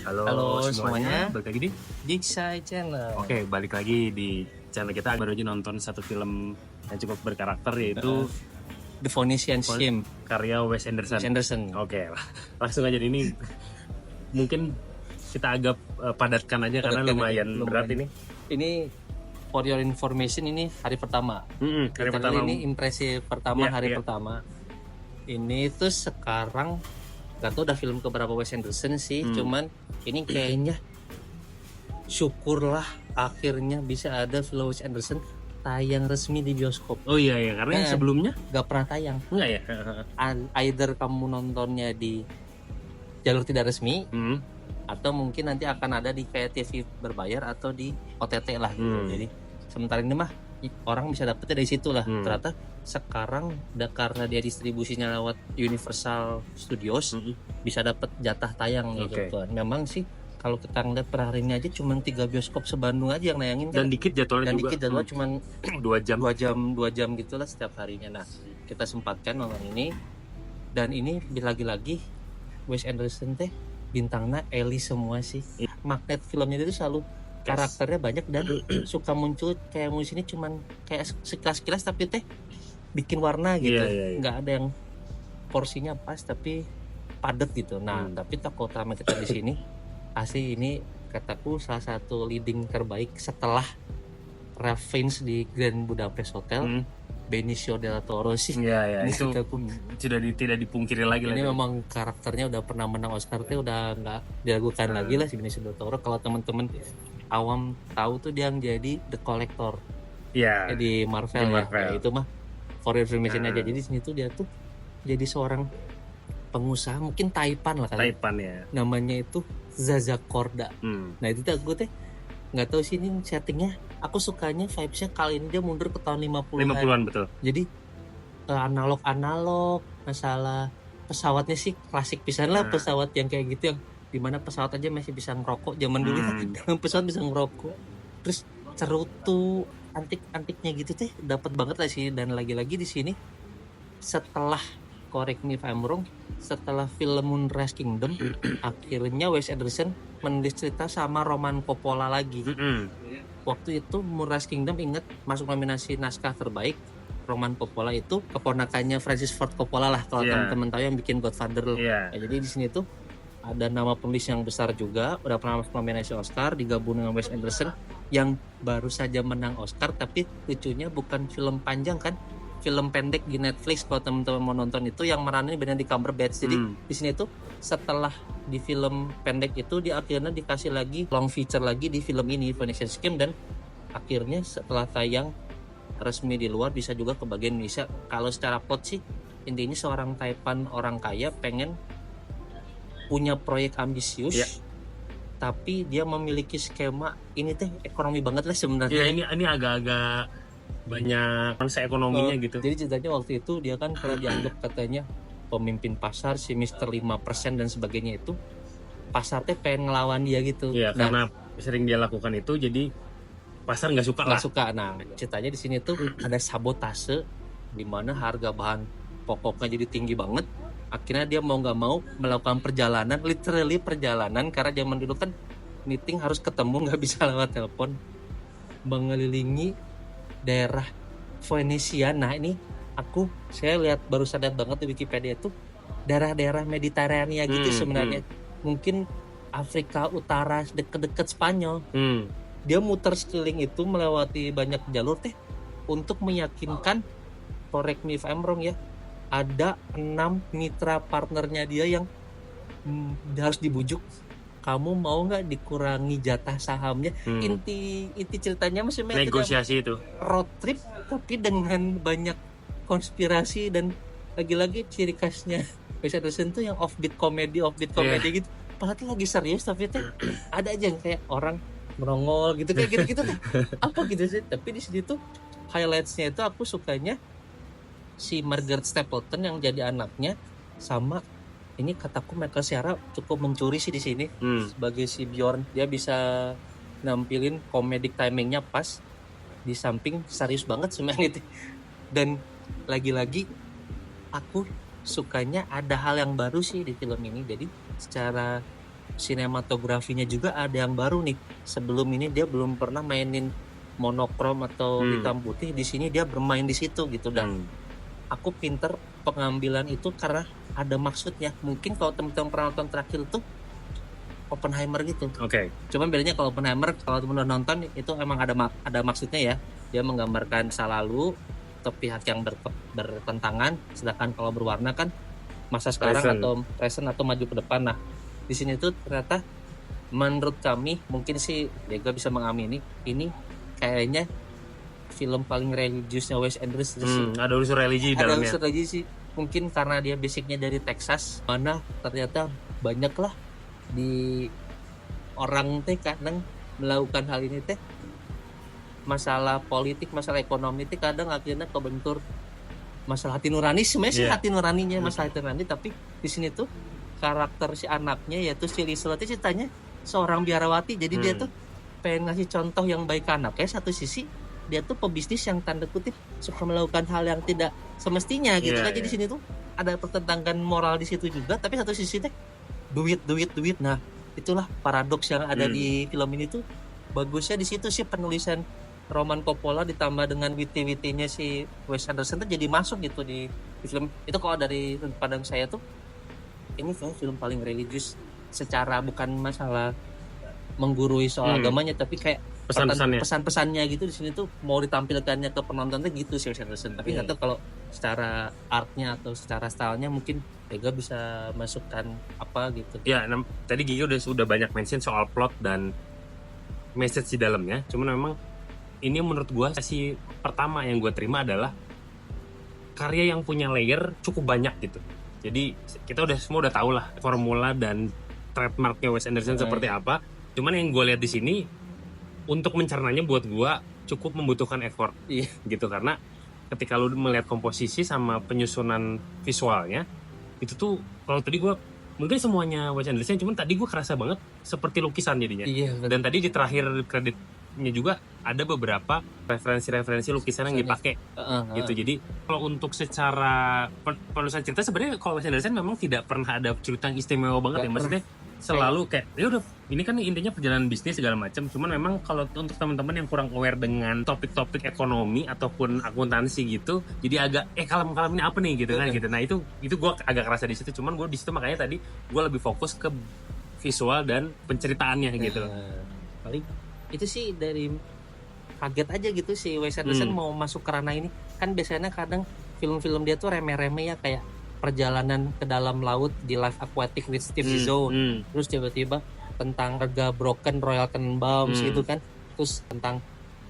Halo Halo semuanya, semuanya, balik lagi di Gigsai Channel. Oke, balik lagi di channel kita. Baru aja nonton satu film yang cukup berkarakter, yaitu The Phoenician Shim, karya Wes Anderson. Wes Anderson. Oke, langsung aja ini mungkin kita agak padatkan aja karena Padatkan lumayan aja, berat ini. Ini for your information, ini hari pertama. Hari Literally pertama. ini impresi pertama, Iya, hari iya. pertama. Ini tuh sekarang gak tau udah film keberapa Wes Anderson sih, cuman ini kayaknya syukurlah akhirnya bisa ada film Wes Anderson tayang resmi di bioskop. Oh iya ya, karena yang sebelumnya Gak pernah tayang. enggak ya. Either kamu nontonnya di jalur tidak resmi, atau mungkin nanti akan ada di kayak TV berbayar atau di OTT lah gitu. Jadi sementara ini mah orang bisa dapetnya dari situ lah. Ternyata sekarang karena dia distribusinya lewat Universal Studios, bisa dapet jatah tayang gitu. Memang sih kalau kita ngeliat per hari ini aja cuma 3 bioskop se-Bandung aja yang nayangin kan. Dan dikit jadwalnya juga. Dikit jadwal cuma 2 jam. 2 jam gitulah setiap harinya. Nah, kita sempatkan nonton ini, dan ini lagi-lagi Wes Anderson teh bintangnya Ellie semua sih. Magnet filmnya itu selalu karakternya banyak dan suka muncul kayak musiknya cuman kayak sekilas-kilas tapi teh bikin warna gitu. Nggak ada yang porsinya pas tapi padat gitu. Nah, tapi tokoh utama kita di sini asli ini kataku salah satu leading terbaik setelah Ralph Fiennes di Grand Budapest Hotel. Benicio del Toro sih. Iya, Ini itu kataku, tidak dipungkiri lagi lah. ini memang karakternya udah pernah menang Oscar tuh udah nggak diragukan lagi lah si Benicio del Toro. Kalau teman-teman awam tahu tuh dia yang jadi The Collector di Marvel, ya itu mah for your information aja. Jadi sini tuh dia tuh jadi seorang pengusaha mungkin Taipan lah kali. Taipan ya. Namanya itu Zaza Korda. Nah itu tuh aku teh nggak tahu sih ini settingnya. Aku sukanya vibesnya kali ini dia mundur ke tahun 50-an. Betul. Jadi analog masalah pesawatnya sih klasik pisan lah. Pesawat yang kayak gitu yang dimana pesawat aja masih bisa ngerokok zaman dulu dalam pesawat bisa ngerokok. Terus cerutu antik-antiknya gitu teh dapat banget lah sih. Dan lagi-lagi di sini setelah, correct me if I'm wrong, setelah film Moonrise Kingdom akhirnya Wes Anderson menulis cerita sama Roman Coppola lagi. Waktu itu Moonrise Kingdom inget masuk nominasi naskah terbaik. Roman Coppola itu keponakannya Francis Ford Coppola lah kalau teman-teman tahu yang bikin Godfather. Nah, jadi di sini tuh ada nama penulis yang besar juga, udah pernah masuk nominasi Oscar, digabung dengan Wes Anderson yang baru saja menang Oscar. Tapi lucunya bukan film panjang kan, film pendek di Netflix. Kalau teman-teman mau nonton itu yang meranin Benedict Cumberbatch. Jadi di sini tuh setelah di film pendek itu dia akhirnya dikasih lagi long feature lagi di film ini Phoenician Scheme, dan akhirnya setelah tayang resmi di luar bisa juga ke bagian Indonesia. Kalau secara plot sih intinya seorang Taipan orang kaya pengen punya proyek ambisius, tapi dia memiliki skema ini teh ekonomi banget lah sebenarnya. Ya ini agak-agak banyak konsep ekonominya gitu. Jadi ceritanya waktu itu dia kan pernah dianggap katanya pemimpin pasar, si Mister 5% dan sebagainya, itu pasar teh pengen ngelawan dia gitu. Iya, karena sering dia lakukan itu jadi pasar nggak suka. Nah, ceritanya di sini tuh ada sabotase di mana harga bahan pokoknya jadi tinggi banget. Akhirnya dia mau nggak mau melakukan perjalanan, literally perjalanan, karena zaman dulu kan meeting harus ketemu, nggak bisa lewat telepon, mengelilingi daerah Venesia. Nah ini saya barusan lihat banget di Wikipedia tuh daerah-daerah Mediterania gitu sebenarnya. Mungkin Afrika Utara deket-deket Spanyol. Dia muter sekeliling itu melewati banyak jalur teh untuk meyakinkan, correct me if I'm wrong ya, ada 6 mitra partnernya dia yang harus dibujuk. Kamu mau nggak dikurangi jatah sahamnya? Inti ceritanya masih negosiasi itu road trip tapi dengan banyak konspirasi. Dan lagi-lagi ciri khasnya Wes Anderson tuh yang offbeat komedi gitu. Padahal tuh lagi serius tapi tuh ada aja yang kayak orang merongol gitu kayak gitu apa gitu sih. Tapi di sini tuh highlightsnya itu aku sukanya si Margaret Stapleton yang jadi anaknya, sama ini kataku Michael Cera cukup mencuri sih di sini sebagai si Bjorn. Dia bisa nampilin comedic timingnya pas, di samping serius banget sebenarnya. Dan lagi-lagi aku sukanya ada hal yang baru sih di film ini. Jadi secara sinematografinya juga ada yang baru nih. Sebelum ini dia belum pernah mainin monokrom atau hitam putih. Di sini dia bermain di situ gitu. Dan aku pinter pengambilan itu karena ada maksudnya. Mungkin kalau teman-teman pernah nonton terakhir tuh Oppenheimer gitu. Cuman bedanya kalau Oppenheimer, kalau teman nonton itu emang ada maksudnya ya. Dia menggambarkan masa lalu atau pihak yang bertentangan. Sedangkan kalau berwarna kan masa sekarang atau present atau maju ke depan. Nah, di sini tuh ternyata menurut kami, mungkin sih Diego bisa mengamini, ini kayaknya film paling religiusnya Wes Anderson. Ada unsur religi ada dalamnya. unsur religi sih, mungkin karena dia basicnya dari Texas, mana ternyata banyak lah di orang teh kadang melakukan hal ini teh, masalah politik, masalah ekonomi teh kadang akhirnya kebentur masalah hati nurani. Sebenarnya sih hati nuraninya masalah hati nurani, tapi di sini tuh karakter si anaknya yaitu si Liesl itu ceritanya seorang biarawati. Jadi dia tuh pengen ngasih contoh yang baik ke anaknya. Satu sisi dia tuh pebisnis yang tanda kutip suka melakukan hal yang tidak semestinya gitu kan. Jadi di sini tuh ada pertentangan moral di situ juga, tapi satu sisi teh duit. Nah, itulah paradoks yang ada di film ini tuh. Bagusnya di situ sih penulisan Roman Coppola ditambah dengan witty-witty-nya si Wes Anderson tuh jadi masuk gitu di film itu. Kalau dari pandang saya tuh ini film paling religius secara bukan masalah menggurui soal agamanya, tapi kayak pesan-pesannya gitu di sini tuh mau ditampilkannya ke penonton tuh gitu sih Wes Anderson. Tapi nggak tahu kalau secara artnya atau secara stylenya mungkin Vega bisa masukkan apa gitu. Ya, tadi Gigi udah banyak mention soal plot dan message di dalamnya. Cuman memang ini menurut gue sesi pertama yang gue terima adalah karya yang punya layer cukup banyak gitu. Jadi kita semua udah tahu lah formula dan trademarknya Wes Anderson seperti apa. Cuman yang gue lihat di sini untuk mencernanya buat gue cukup membutuhkan effort gitu, karena ketika lu melihat komposisi sama penyusunan visualnya itu tuh, kalau tadi gue mungkin semuanya Wes Anderson, cuman tadi gue kerasa banget seperti lukisan jadinya. Dan tadi di terakhir kreditnya juga ada beberapa referensi lukisan yang dipakai gitu. Jadi kalau untuk secara penulisan cerita sebenarnya kalau Wes Anderson memang tidak pernah ada cerita yang istimewa banget ya, maksudnya selalu kayak ya udah ini kan intinya perjalanan bisnis segala macam. Cuman memang kalau untuk teman-teman yang kurang aware dengan topik-topik ekonomi ataupun akuntansi gitu, jadi agak kalem-kalem ini apa nih gitu kan gitu. Nah itu gue agak kerasa di situ. Cuman gue di situ makanya tadi gue lebih fokus ke visual dan penceritaannya gitu. Paling itu sih dari kaget aja gitu si Wes Anderson mau masuk ke ranah ini. Kan biasanya kadang film-film dia tuh remeh-remeh ya, kayak perjalanan ke dalam laut di Life Aquatic with Steve Zissou. Terus tiba-tiba tentang Rega Broken Royal Tenenbaums gitu kan. Terus tentang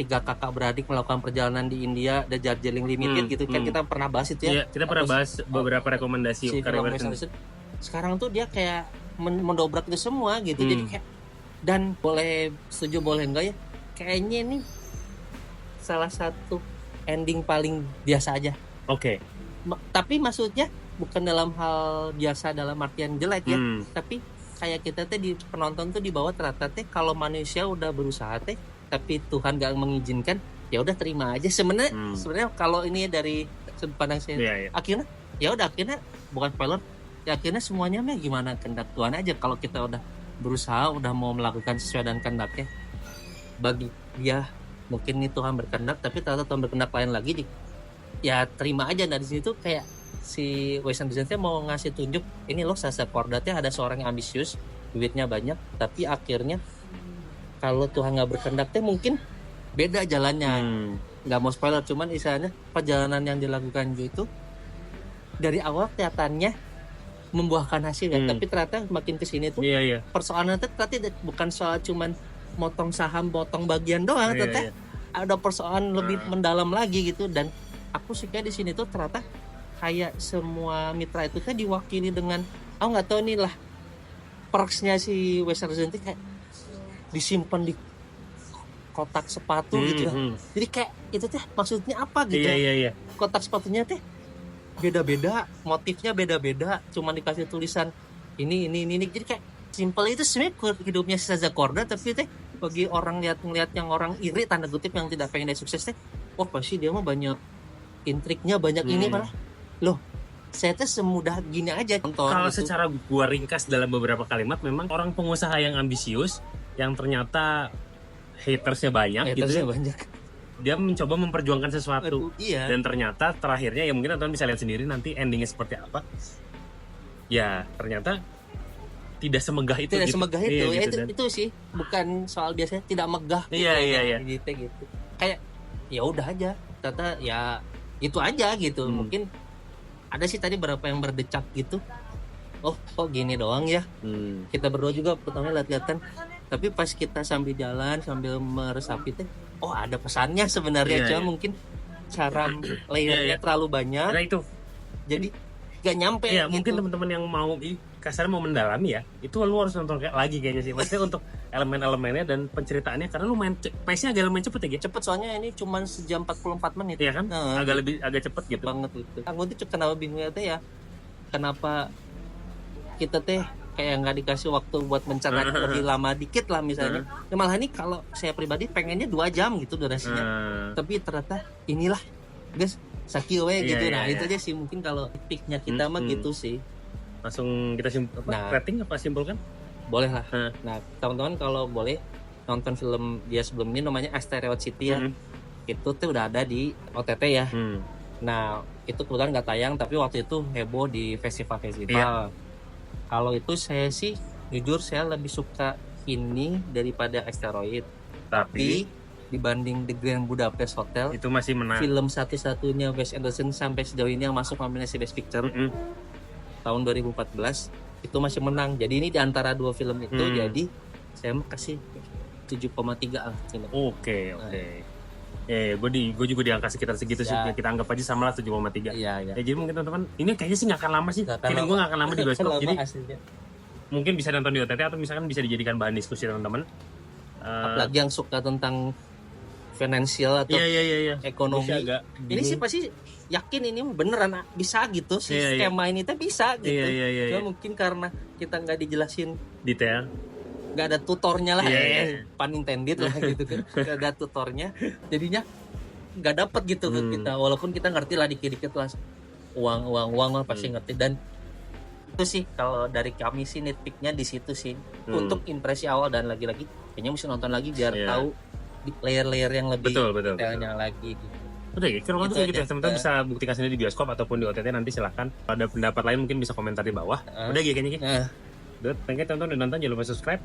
3 kakak beradik melakukan perjalanan di India, The Darjeeling Limited gitu kan. Kita pernah bahas itu ya. Kita pernah bahas beberapa rekomendasi karya Wes Anderson. Sekarang tuh dia kayak mendobrak itu semua gitu. Jadi kayak, dan boleh setuju boleh enggak ya, kayaknya ini salah satu ending paling biasa aja. Tapi maksudnya bukan dalam hal biasa dalam artian jelek ya, tapi kayak kita teh di penonton tuh di bawah ternyata teh kalau manusia udah berusaha teh tapi Tuhan gak mengizinkan, ya udah terima aja. Sebenarnya kalau ini dari sudut pandang saya, akhirnya ya udah, akhirnya bukan spoiler ya, akhirnya semuanya mah gimana kehendak Tuhan aja. Kalau kita udah berusaha, udah mau melakukan sesuai dengan kehendaknya, bagi dia mungkin ini Tuhan berkehendak, tapi ternyata Tuhan berkehendak lain lagi, ya terima aja. Nah di sini tuh kayak si Wes Anderson mau ngasih tunjuk ini loh, Sasa Kordatnya ada seorang yang ambisius, duitnya banyak, tapi akhirnya kalau Tuhan nggak berkehendak mungkin beda jalannya. Nggak mau spoiler, cuman istilahnya perjalanan yang dilakukan itu dari awal kelihatannya membuahkan hasil ya, tapi ternyata makin kesini tuh persoalannya ternyata bukan soal cuman motong saham, potong bagian doang, ternyata ada persoalan lebih mendalam lagi gitu. Dan aku suka di sini tuh ternyata kayak semua mitra itu kan diwakili dengan, aku nggak tahu nih lah perksnya si Wes Anderson kayak disimpan di kotak sepatu gitu. Jadi kayak itu teh maksudnya apa gitu. Kotak sepatunya teh beda-beda, motifnya beda-beda, cuma dikasih tulisan ini. Jadi kayak simple itu sebenarnya hidupnya si Sasa Korda, tapi teh bagi orang ngeliat yang orang iri tanda kutip yang tidak pengen dia sukses teh, wah pasti dia mah banyak intriknya, banyak ini malah. Loh, saya tuh semudah gini aja nonton Kalau gitu. secara gua ringkas dalam beberapa kalimat, memang orang pengusaha yang ambisius, yang ternyata hatersnya banyak gitu Hatersnya ya, banyak. dia mencoba memperjuangkan sesuatu. Iya. Dan ternyata terakhirnya ya mungkin teman bisa lihat sendiri nanti endingnya seperti apa. Ya ternyata tidak semegah itu. Tidak gitu. semegah itu. Iya, Ya, gitu, dan- itu sih bukan soal biasanya tidak megah. Iya. Gitu. Kayak ya udah aja. Ternyata ya itu aja gitu. Mungkin ada sih tadi berapa yang berdecak gitu. Oh, kok gini doang ya? Kita berdua juga pertama lihat-lihatan. Tapi pas kita sambil jalan sambil meresapi teh, oh ada pesannya sebenarnya. Iya, Cuma iya. mungkin cara layernya terlalu banyak. Nah itu. Jadi gak nyampe Iya, gitu. mungkin teman-teman yang mau kasar mau mendalami ya, itu lu harus nonton lagi kayaknya sih. Maksudnya untuk elemen-elemennya dan penceritaannya, karena lu main pace-nya agak lumayan cepet ya, Gi? Cepet soalnya ini cuma sejam 44 menit. Iya kan? Nah, Agak cepet gitu. banget itu. Aku tuh kenapa bingungnya teh ya? Kenapa kita teh kayak nggak dikasih waktu buat mencerna lebih lama dikit lah misalnya. Ya malah ini kalau saya pribadi pengennya 2 jam gitu durasinya. Tapi ternyata inilah guys sakit we gitu. Nah, itu aja sih mungkin kalau picknya kita mah gitu sih. Langsung kita rating apa simpulkan? Boleh lah. Nah, teman-teman kalau boleh nonton film dia sebelum ini namanya Asteroid City ya. Itu tuh udah ada di OTT ya. Nah, itu kebetulan nggak tayang tapi waktu itu heboh di festival-festival. Iya. Kalau itu saya sih jujur saya lebih suka ini daripada Asteroid. Tapi dibanding The Grand Budapest Hotel, itu masih menang. film satu-satunya Wes Anderson sampai sejauh ini yang masuk nominasi Best Picture tahun 2014 itu masih menang. Jadi ini di antara dua film itu jadi saya mau kasih 7,3 lah. Oke. Gue juga di angka sekitar segitu sih. Ya. Kita anggap aja sama lah 7,3. Iya. Ya, jadi mungkin teman-teman, ini kayaknya sih nggak akan lama sih. Nggak akan Feeling gue nggak akan lama di bioskop. Lama Jadi hasilnya. mungkin bisa nonton di OTT atau misalkan bisa dijadikan bahan diskusi teman-teman. Apalagi yang suka tentang finansial atau Iya. ekonomi. Ini sih pasti yakin ini beneran bisa gitu si skema ini tuh bisa gitu. Iya. Cuma mungkin karena kita nggak dijelasin Detail. nggak ada tutornya lah, Iya. pun intended lah gitu kan, nggak ada tutornya, jadinya nggak dapet gitu ke kita, walaupun kita ngerti lah dikit-dikit lah uang lah pasti ngerti. Dan itu sih kalau dari kami sih nitpicknya di situ sih untuk impresi awal, dan lagi-lagi kayaknya mesti nonton lagi biar tahu di layer-layer yang lebih Betul. detailnya lagi gitu. Udah gitu, kalau Itu gitu aja. teman-teman bisa buktikan sendiri di bioskop ataupun di OTT, nanti silahkan. Kalau ada pendapat lain mungkin bisa komentar di bawah. Udah kayaknya. Udah, thank you teman-teman udah nonton, jangan lupa subscribe,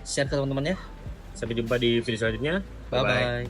Share ke teman-temannya. sampai jumpa di video selanjutnya. Bye bye.